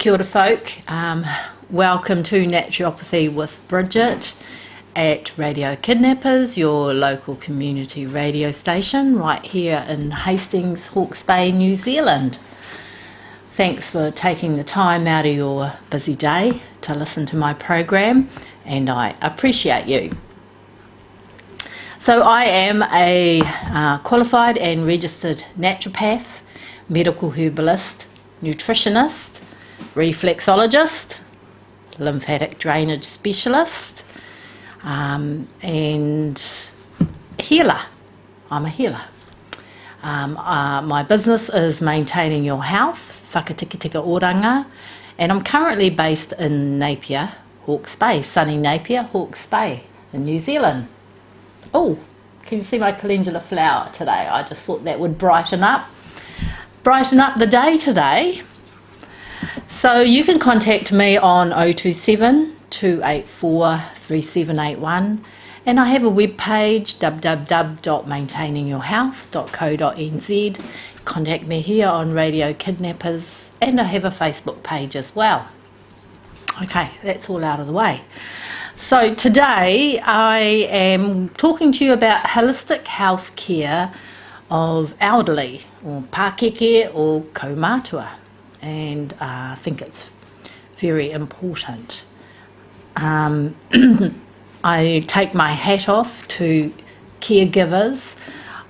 Kia ora folk, welcome to Naturopathy with Bridgitt at Radio Kidnappers, your local community radio station right here in Hastings, Hawke's Bay, New Zealand. Thanks for taking the time out of your busy day to listen to my program, and I appreciate you. So I am a qualified and registered naturopath, medical herbalist, nutritionist, reflexologist, lymphatic drainage specialist, and healer. I'm a healer. My business is maintaining your health, whakatikitika oranga, and I'm currently based in Napier, Hawke's Bay, sunny Napier, Hawke's Bay in New Zealand. Oh, can you see my calendula flower today? I just thought that would brighten up the day today. So you can contact me on 027 284 3781, and I have a web page, www.maintainingyourhealth.co.nz. Contact me here on Radio Kidnappers, and I have a Facebook page as well. Okay, that's all out of the way. So today I am talking to you about holistic health care of elderly, or pakeke or kaumatua, and I think it's very important. I take my hat off to caregivers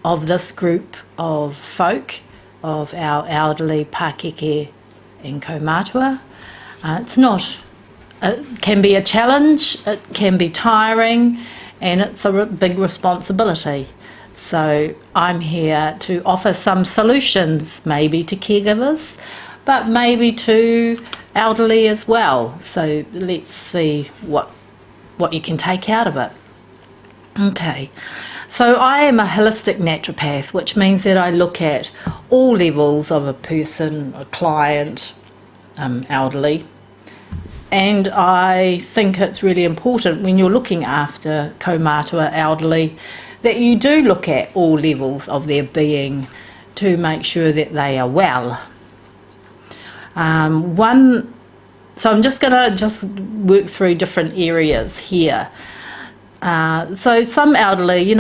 of this group of folk, of our elderly pakeke and kaumatua. It can be a challenge, it can be tiring, and it's a big responsibility. So I'm here to offer some solutions, maybe to caregivers, but maybe to elderly as well. So let's see what you can take out of it. Okay, so I am a holistic naturopath, which means that I look at all levels of a person, a client, elderly. And I think it's really important when you're looking after kaumatua elderly that you do look at all levels of their being to make sure that they are well. So I'm just going to work through different areas here. So some elderly,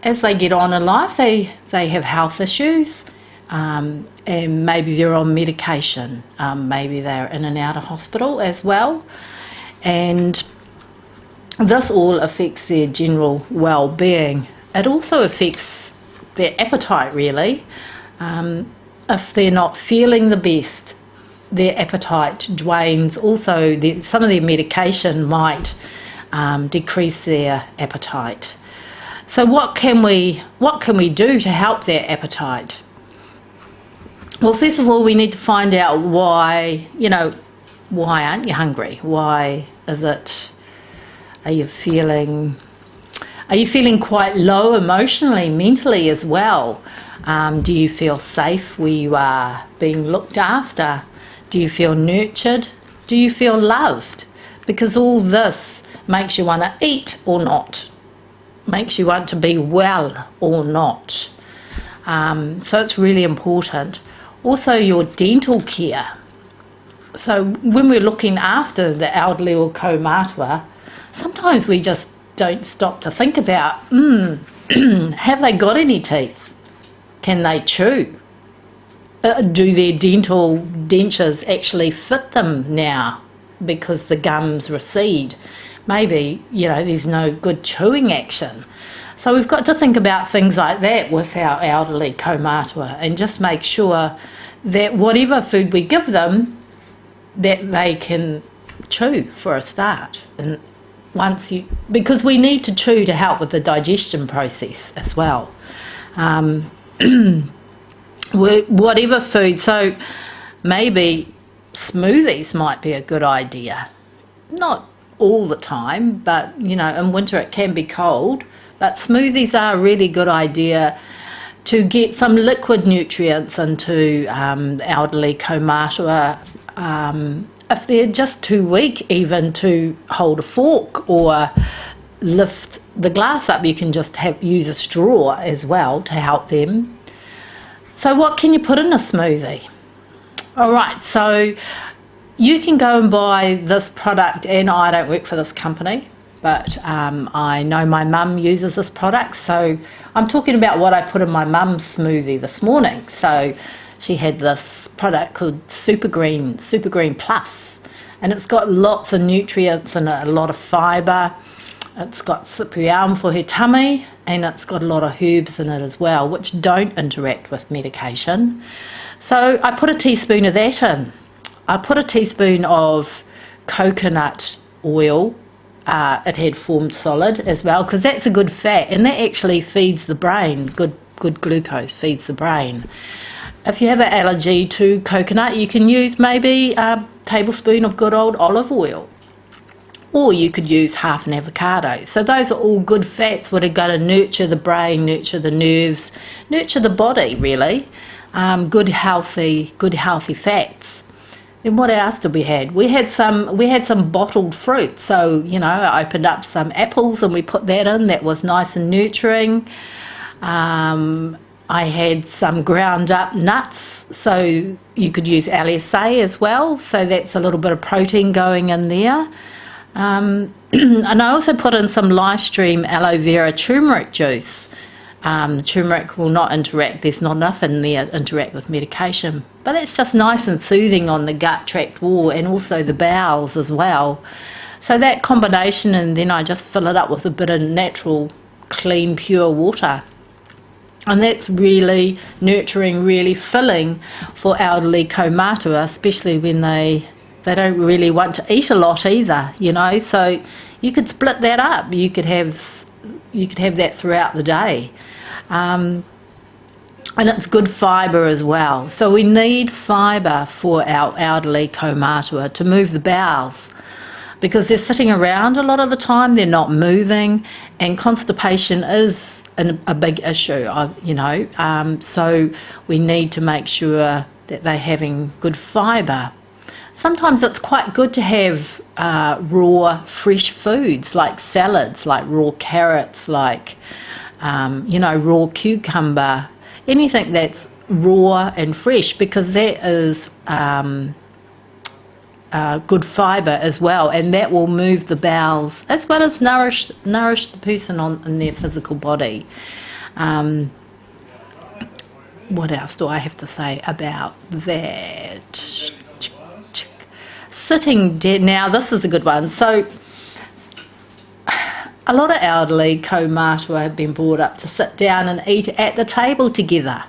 as they get on in life, they have health issues, and maybe they're on medication, maybe they're in and out of hospital as well, and this all affects their general well-being. It also affects their appetite, really. If they're not feeling the best, their appetite wanes. Also, some of their medication might decrease their appetite. So what can we do to help their appetite? Well, first of all, we need to find out why aren't you hungry? Why is it? Are you feeling quite low emotionally, mentally as well? Do you feel safe where you are being looked after? Do you feel nurtured? Do you feel loved? Because all this makes you want to eat or not, makes you want to be well or not. So it's really important. Also, your dental care. So when we're looking after the elderly or kaumatua, sometimes we just don't stop to think about, have they got any teeth? Can they chew? Do their dentures actually fit them now because the gums recede? Maybe, there's no good chewing action. So we've got to think about things like that with our elderly kaumatua and just make sure that whatever food we give them, that they can chew for a start. And because we need to chew to help with the digestion process as well. Whatever food, so maybe smoothies might be a good idea. Not all the time, but in winter it can be cold, but smoothies are a really good idea to get some liquid nutrients into elderly kaumatua. If they're just too weak even to hold a fork or lift the glass up, you can just use a straw as well to help them. So what can you put in a smoothie? All right, so you can go and buy this product, and I don't work for this company, but I know my mum uses this product, so I'm talking about what I put in my mum's smoothie this morning. So she had this product called Super Green Plus, and it's got lots of nutrients and a lot of fibre. It's got slippery elm for her tummy, and it's got a lot of herbs in it as well, which don't interact with medication. So I put a teaspoon of that in. I put a teaspoon of coconut oil. It had formed solid as well, because that's a good fat, and that actually feeds the brain. Good glucose feeds the brain. If you have an allergy to coconut, you can use maybe a tablespoon of good old olive oil, or you could use half an avocado. So those are all good fats that are going to nurture the brain, nurture the nerves, nurture the body, really. Good healthy fats. Then what else did we had? We had some bottled fruit. So, you know, I opened up some apples and we put that in. That was nice and nurturing. I had some ground up nuts, so you could use LSA as well. So that's a little bit of protein going in there. And I also put in some Livestream aloe vera turmeric juice. Turmeric will not interact, there's not enough in there to interact with medication, but it's just nice and soothing on the gut tract wall and also the bowels as well. So that combination, and then I just fill it up with a bit of natural, clean, pure water. And that's really nurturing, really filling for elderly kaumātua, especially when they don't really want to eat a lot either, you know. So you could split that up. You could have that throughout the day. And it's good fibre as well. So we need fibre for our elderly kaumātua to move the bowels, because they're sitting around a lot of the time, they're not moving, and constipation is a big issue, you know. So we need to make sure that they're having good fibre. Sometimes it's quite good to have raw, fresh foods like salads, like raw carrots, like, you know, raw cucumber, anything that's raw and fresh, because that is good fibre as well, and that will move the bowels as well as nourish the person in their physical body. What else do I have to say about that? Sitting dead. Now this is a good one. So a lot of elderly kaumātua have been brought up to sit down and eat at the table together.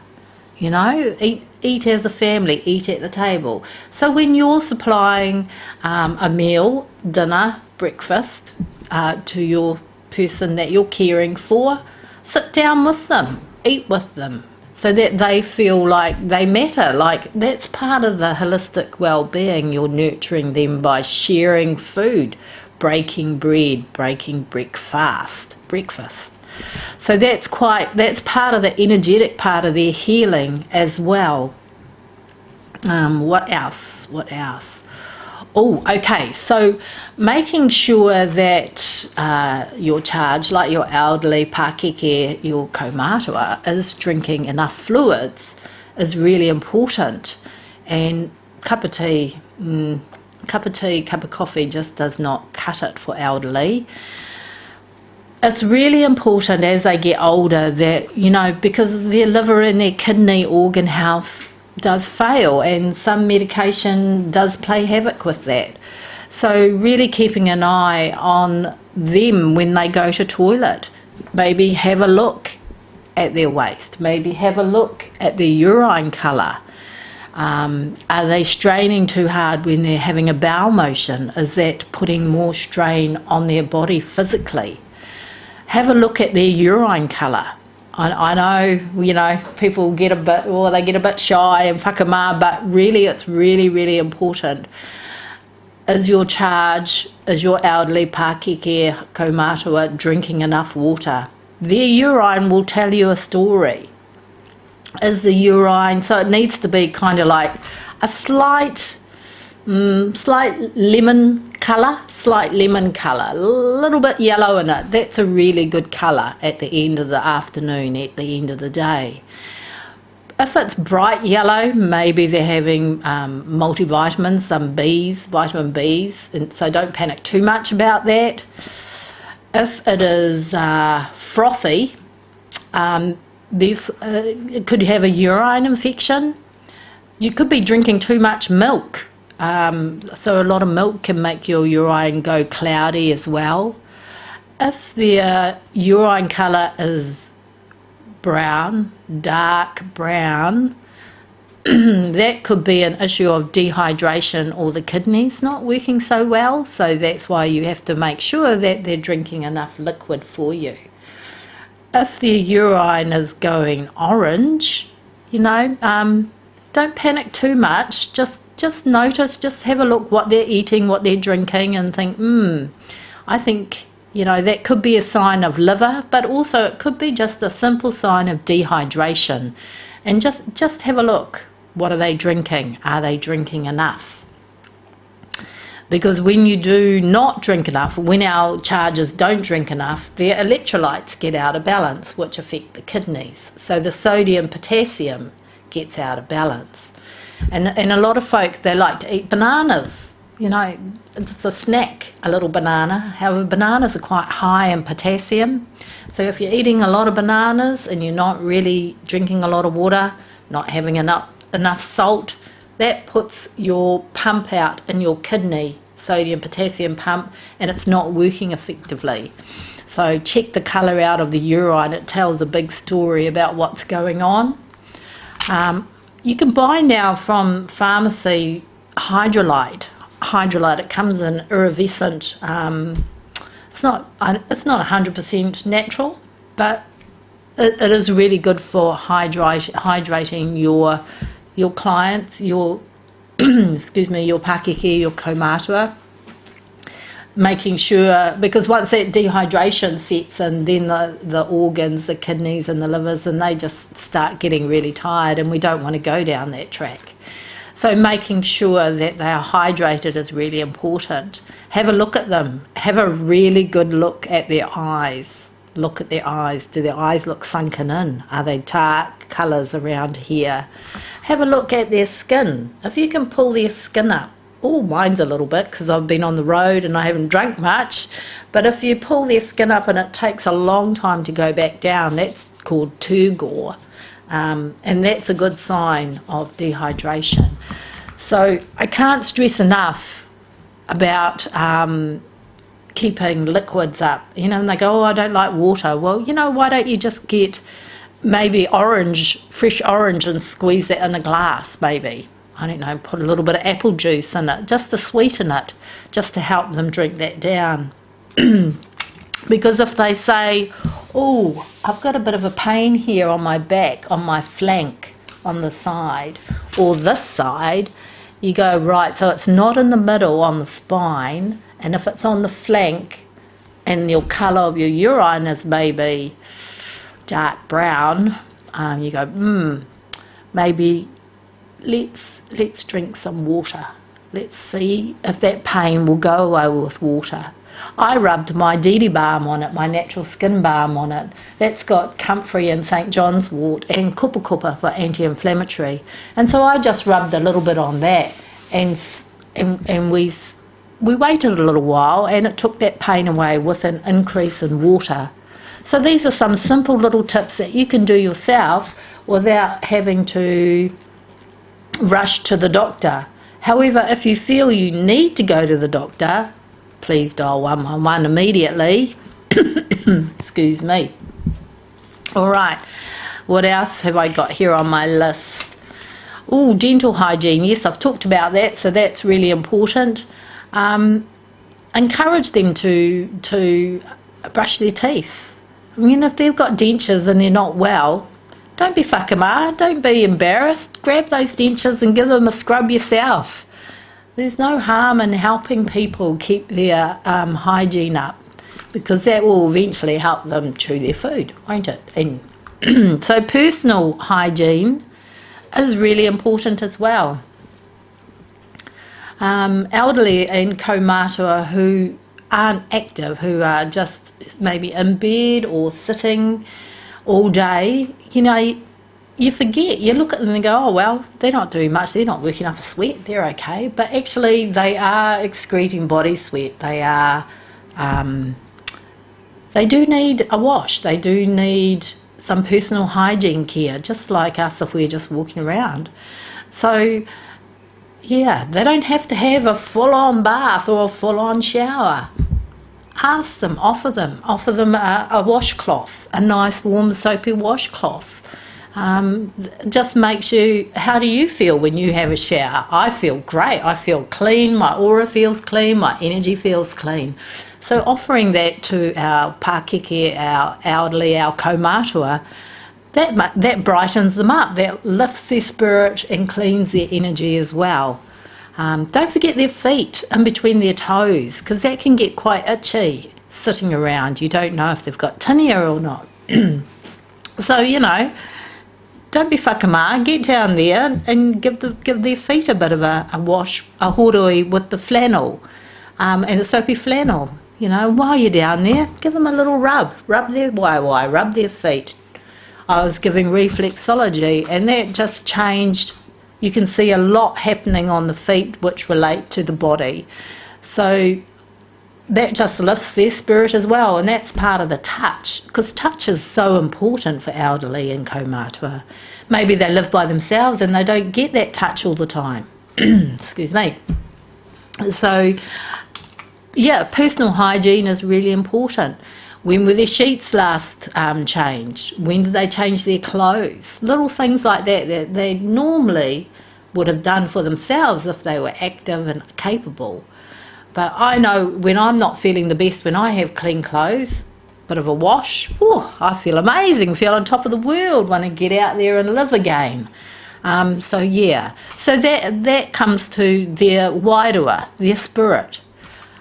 You know, eat as a family, eat at the table. So when you're supplying a meal, dinner, breakfast to your person that you're caring for, sit down with them, eat with them, so that they feel like they matter. Like, that's part of the holistic well-being. You're nurturing them by sharing food, breaking bread, breaking breakfast. So that's part of the energetic part of their healing as well. What else? Oh, okay, so making sure that your charge, like your elderly pakeke, your kaumātua, is drinking enough fluids is really important. And cup of tea, cup of coffee just does not cut it for elderly. It's really important as they get older that, you know, because their liver and their kidney organ health does fail, and some medication does play havoc with that. So really keeping an eye on them when they go to toilet. Maybe have a look at their waist, maybe have a look at their urine colour. Are they straining too hard when they're having a bowel motion? Is that putting more strain on their body physically? Have a look at their urine colour. I know, you know, people get a bit shy and whakamā, but really it's really, really important. Is your elderly pakeke kaumātua drinking enough water? Their urine will tell you a story. Is the urine, so it needs to be kind of like a slight lemon colour, a little bit yellow in it. That's a really good colour at the end of the afternoon, at the end of the day. If it's bright yellow, maybe they're having multivitamins, some Bs, vitamin Bs, and so don't panic too much about that. If it is frothy, it could have a urine infection. You could be drinking too much milk. So a lot of milk can make your urine go cloudy as well. If the urine colour is brown, dark brown, that could be an issue of dehydration or the kidneys not working so well. So that's why you have to make sure that they're drinking enough liquid for you. If their urine is going orange, don't panic too much. Just notice, just have a look what they're eating, what they're drinking, and think, I think, that could be a sign of liver, but also it could be just a simple sign of dehydration. And just have a look. What are they drinking? Are they drinking enough? Because when you do not drink enough, when our chargers don't drink enough, their electrolytes get out of balance, which affect the kidneys. So the sodium, potassium gets out of balance. And a lot of folk, they like to eat bananas. It's a snack, a little banana. However, bananas are quite high in potassium. So if you're eating a lot of bananas and you're not really drinking a lot of water, not having enough salt, that puts your pump out in your kidney, sodium potassium pump, and it's not working effectively. So check the colour out of the urine. It tells a big story about what's going on. You can buy now from pharmacy hydrolyte. It comes in iridescent. It's not 100% natural, but it is really good for hydrating your clients, your your pakeke, your kaumatua. Making sure, because once that dehydration sets in, then the organs, the kidneys and the livers, and they just start getting really tired, and we don't want to go down that track. So making sure that they are hydrated is really important. Have a look at them. Have a really good look at their eyes. Look at their eyes. Do their eyes look sunken in? Are they dark colours around here? Have a look at their skin. If you can pull their skin up. Oh, mine's a little bit because I've been on the road and I haven't drunk much. But if you pull their skin up and it takes a long time to go back down, that's called turgor. And that's a good sign of dehydration. So I can't stress enough about keeping liquids up. And they go, I don't like water. Well, why don't you just get maybe fresh orange and squeeze it in a glass maybe. I don't know, put a little bit of apple juice in it just to sweeten it, just to help them drink that down. Because if they say, oh, I've got a bit of a pain here on my back, on my flank, on the side, or this side, you go, right, so it's not in the middle on the spine, and if it's on the flank and your colour of your urine is maybe dark brown, you go, maybe let's drink some water. Let's see if that pain will go away with water. I rubbed my Didi balm on it, my natural skin balm on it. That's got comfrey and St. John's wort and kupa kupa for anti-inflammatory. And so I just rubbed a little bit on that, and we waited a little while, and it took that pain away with an increase in water. So these are some simple little tips that you can do yourself without having to rush to the doctor. However, if you feel you need to go to the doctor, please dial 111 immediately. Excuse me. All right, what else have I got here on my list? Oh, dental hygiene. Yes, I've talked about that, so that's really important. Encourage them to brush their teeth. I mean, if they've got dentures and they're not well, don't be whakama, don't be embarrassed. Grab those dentures and give them a scrub yourself. There's no harm in helping people keep their hygiene up, because that will eventually help them chew their food, won't it? And so personal hygiene is really important as well. Elderly and kaumatua who aren't active, who are just maybe in bed or sitting all day, you you forget, you look at them and go, oh, well, they're not doing much, they're not working up a sweat, they're okay. But actually, they are excreting body sweat. They do need a wash. They do need some personal hygiene care, just like us if we're just walking around. So, yeah, they don't have to have a full-on bath or a full-on shower. Ask them, offer them a washcloth, a nice warm soapy washcloth. Just makes you, how do you feel when you have a shower? I feel great, I feel clean, my aura feels clean, my energy feels clean. So offering that to our pakeke, our elderly, our kaumatua, that brightens them up, that lifts their spirit and cleans their energy as well. Don't forget their feet in between their toes, because that can get quite itchy sitting around. You don't know if they've got tinea or not. So, you know, don't be whakama, get down there and give their feet a bit of a wash, a horoi with the flannel, and the soapy flannel. You know, while you're down there, give them a little rub their waiwai, rub their feet. I was giving reflexology, and that just changed. You can see a lot happening on the feet which relate to the body. So that just lifts their spirit as well, and that's part of the touch, because touch is so important for elderly and kaumatua. Maybe they live by themselves and they don't get that touch all the time. Excuse me. So, yeah, personal hygiene is really important. When were their sheets last changed? When did they change their clothes? Little things like that that they normally would have done for themselves if they were active and capable. But I know when I'm not feeling the best, when I have clean clothes, bit of a wash, I feel amazing, feel on top of the world, want to get out there and live again. So yeah, so that comes to their wairua, their spirit.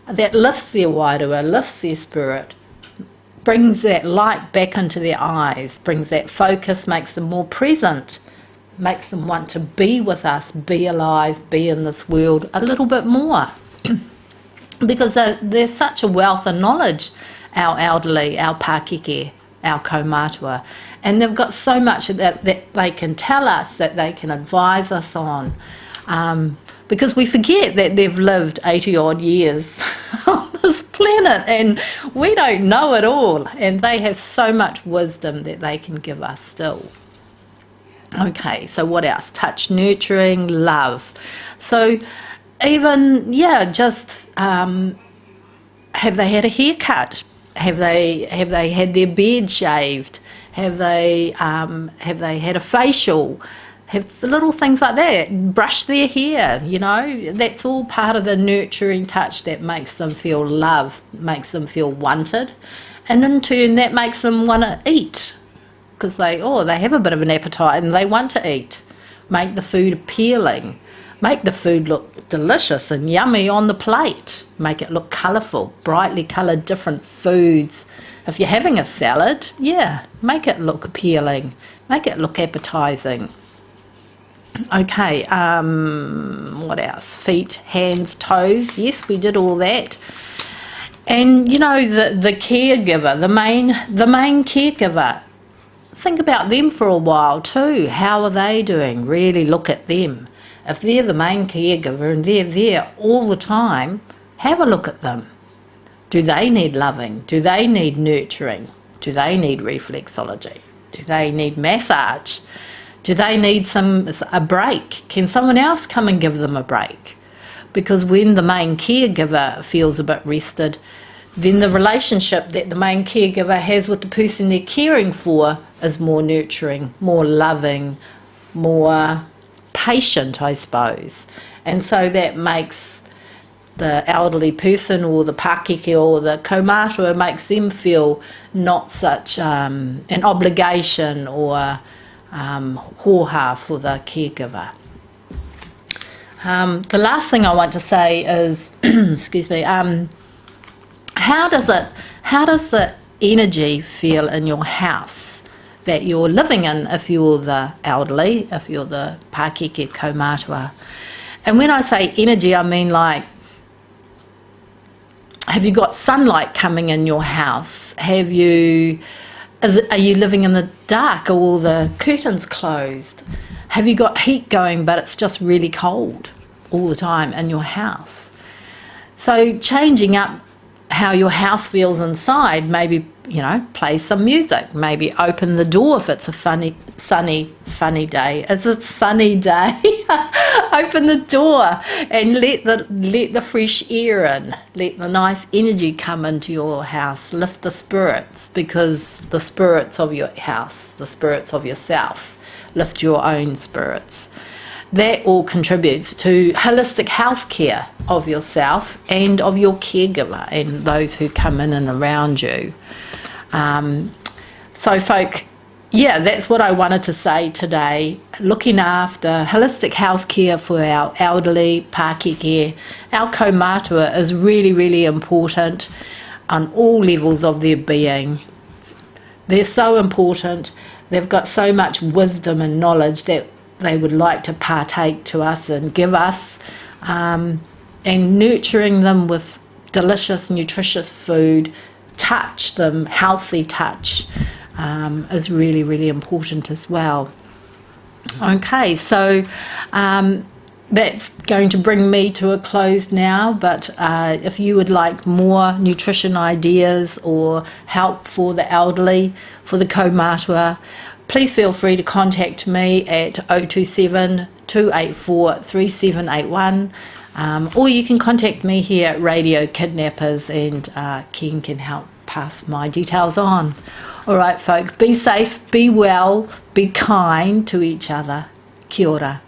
That lifts their wairua, lifts their spirit, brings that light back into their eyes, brings that focus, makes them more present, makes them want to be with us, be alive, be in this world a little bit more. Because there's such a wealth of knowledge, our elderly, our pakeke, our kaumatua, and they've got so much that they can tell us, that they can advise us on, because we forget that they've lived 80 odd years on this planet and we don't know it all, and they have so much wisdom that they can give us still. Okay, so what else? Touch, nurturing, love. So even, yeah, just have they had a haircut? Have they had their beard shaved? Have they had a facial? Have little things like that. Brush their hair, you know. That's all part of the nurturing touch that makes them feel loved, makes them feel wanted, and in turn that makes them want to eat, because they have a bit of an appetite and they want to eat. Make the food appealing. Make the food look delicious and yummy on the plate. Make it look colourful, brightly coloured, different foods. If you're having a salad, yeah, make it look appealing. Make it look appetising. Okay, what else? Feet, hands, toes. Yes, we did all that. And, you know, the caregiver, the main caregiver, think about them for a while too. How are they doing? Really look at them. If they're the main caregiver and they're there all the time, have a look at them. Do they need loving? Do they need nurturing? Do they need reflexology? Do they need massage? Do they need a break? Can someone else come and give them a break? Because when the main caregiver feels a bit rested, then the relationship that the main caregiver has with the person they're caring for is more nurturing, more loving, more patient, I suppose. And so that makes the elderly person or the pakeke or the kaumatua, makes them feel not such an obligation or hoha for the caregiver. The last thing I want to say is, excuse me, how does the energy feel in your house that you're living in, if you're the elderly, if you're the pakeke kaumatua? And when I say energy, I mean, like, have you got sunlight coming in your house? Have you Are you living in the dark? Are all the curtains closed? Have you got heat going but it's just really cold all the time in your house? So changing up how your house feels inside, maybe, play some music, maybe open the door if it's a funny day. It's a sunny day. Open the door and let the fresh air in. Let the nice energy come into your house. Lift the spirits, because the spirits of your house, the spirits of yourself, lift your own spirits. That all contributes to holistic health care of yourself and of your caregiver and those who come in and around you. So folk, that's what I wanted to say today. Looking after holistic health care for our elderly, Pākeke, our kaumātua is really, really important on all levels of their being. They're so important. They've got so much wisdom and knowledge that they would like to partake to us and give us, and nurturing them with delicious, nutritious food, touch them, healthy touch, is really, really important as well. Okay, so that's going to bring me to a close now, but if you would like more nutrition ideas or help for the elderly, for the kaumātua, please feel free to contact me at 027 284 3781, or you can contact me here at Radio Kidnappers, and Ken can help pass my details on. All right, folk, be safe, be well, be kind to each other. Kia ora.